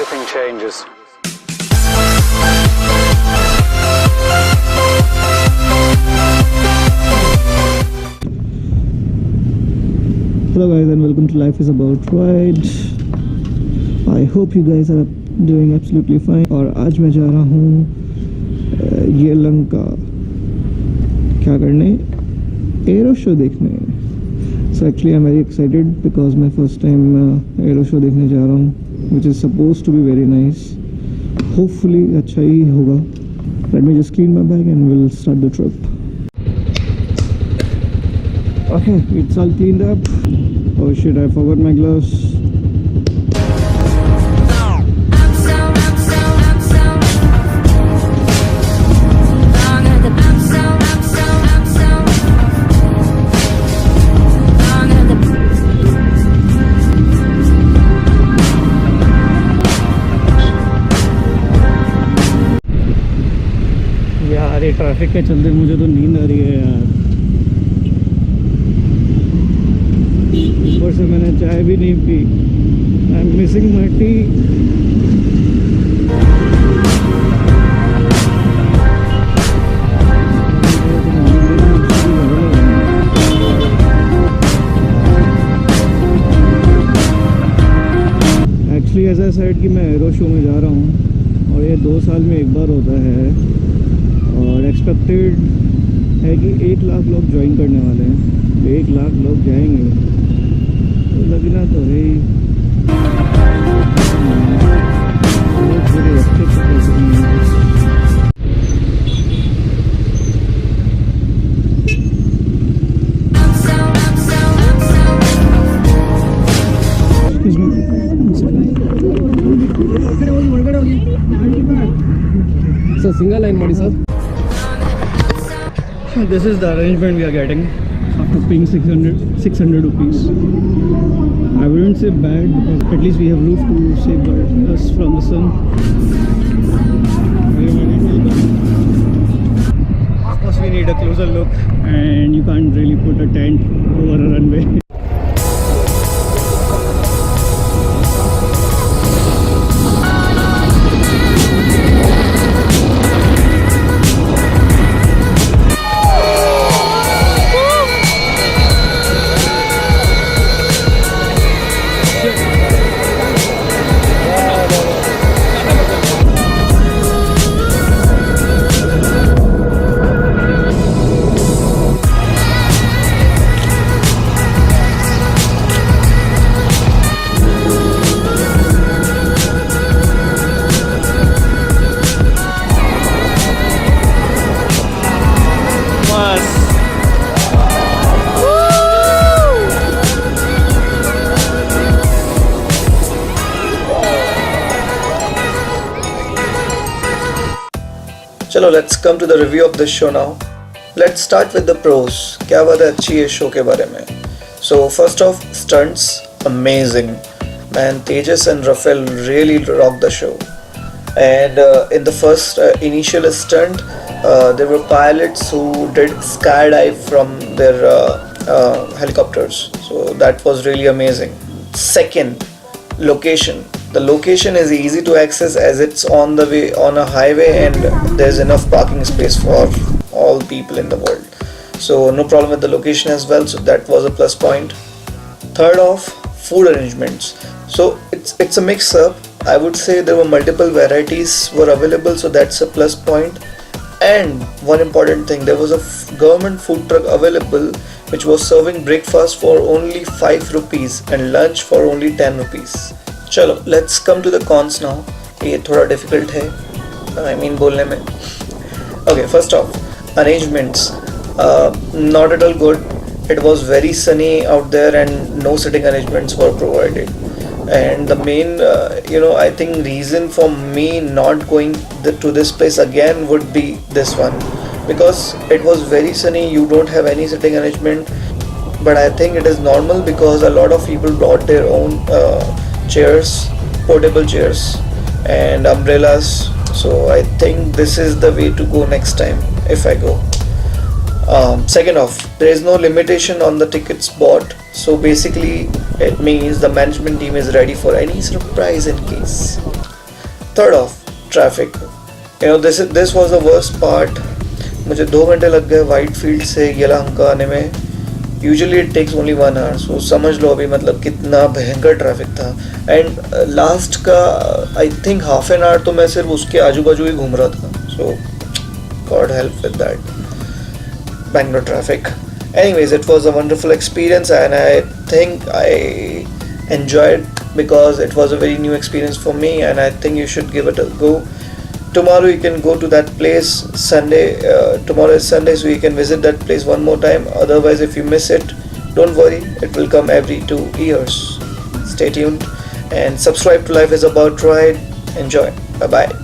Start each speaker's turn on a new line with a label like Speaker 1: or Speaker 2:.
Speaker 1: everything changes.
Speaker 2: Hello guys and welcome to Life is About Ride. I hope you guys are doing absolutely fine. और आज मैं जा रहा हूँ ये लंका क्या करने, एरो शो देखने. So actually I'm very excited because मैं first time एरो शो देखने जा रहा हूँ, which is supposed to be very nice. Hopefully अच्छा ही होगा. Let me just clean my bag and we'll start the trip. Okay, it's all cleaned up. Oh shit, I forgot my gloves. यार ये traffic के चलते मुझे तो नींद आ रही है यार. ऊपर से मैंने चाय भी नहीं P. I am missing my T. Actually ऐसा साइड कि मैं एरो शो में जा रहा हूँ और ये 2 साल में एक बार होता है और एक्सपेक्टेड है कि 1 लाख लोग ज्वाइन करने वाले हैं. 1 लाख लोग जाएंगे तो लगना तो है ही.
Speaker 3: So single line body sir.
Speaker 2: This is the arrangement we are getting after paying 600 rupees. I wouldn't say bad because at least we have roof to save us from the sun. Of course we need a closer look and you can't really put a tent over a runway.
Speaker 4: चलो let's come to the review of this show now. Let's start with the pros. क्या बात है अच्छी है show के बारे में. So first off, stunts amazing. Man, Tejas and Rafael really rocked the show. And in the first initial stunt, there were pilots who did skydive from their helicopters. So that was really amazing. Second, location. The location is easy to access as it's on a highway and there's enough parking space for all people in the world. So no problem with the location as well. So that was a plus point. Third off, food arrangements. So it's a mix up. I would say there were multiple varieties were available. So that's a plus point. And one important thing, there was a government food truck available which was serving breakfast for only 5 rupees and lunch for only 10 rupees. चलो let's come to the cons now. ये थोड़ा difficult है I mean बोलने में. Okay, first off, arrangements not at all good. It was very sunny out there and no sitting arrangements were provided. And the main I think reason for me not going to this place again would be this one, because it was very sunny. You don't have any sitting arrangement, but I think it is normal because a lot of people brought their own chairs, portable chairs and umbrellas. So I think this is the way to go next time if I go. Second off, there is no limitation on the tickets bought, so basically it means the management team is ready for any surprise in case. Third off, traffic. This was the worst part. मुझे 2 घंटे लग गए white field से येलहंका आने में. Usually it takes only 1 hour. So समझ लो अभी मतलब कितना भयंकर ट्रैफिक था. एंड लास्ट का I think half an hour तो मैं सिर्फ उसके आजू बाजू ही घूम रहा था. So God help with that Bangalore traffic. Anyways, it was a wonderful experience and I think I enjoyed because it was a very new experience for me and I think you should give it a go. Tomorrow you can go to that place. Tomorrow is Sunday, so you can visit that place one more time. Otherwise, if you miss it, don't worry, it will come every 2 years. Stay tuned and subscribe to Life is About Ride. Enjoy. Bye bye.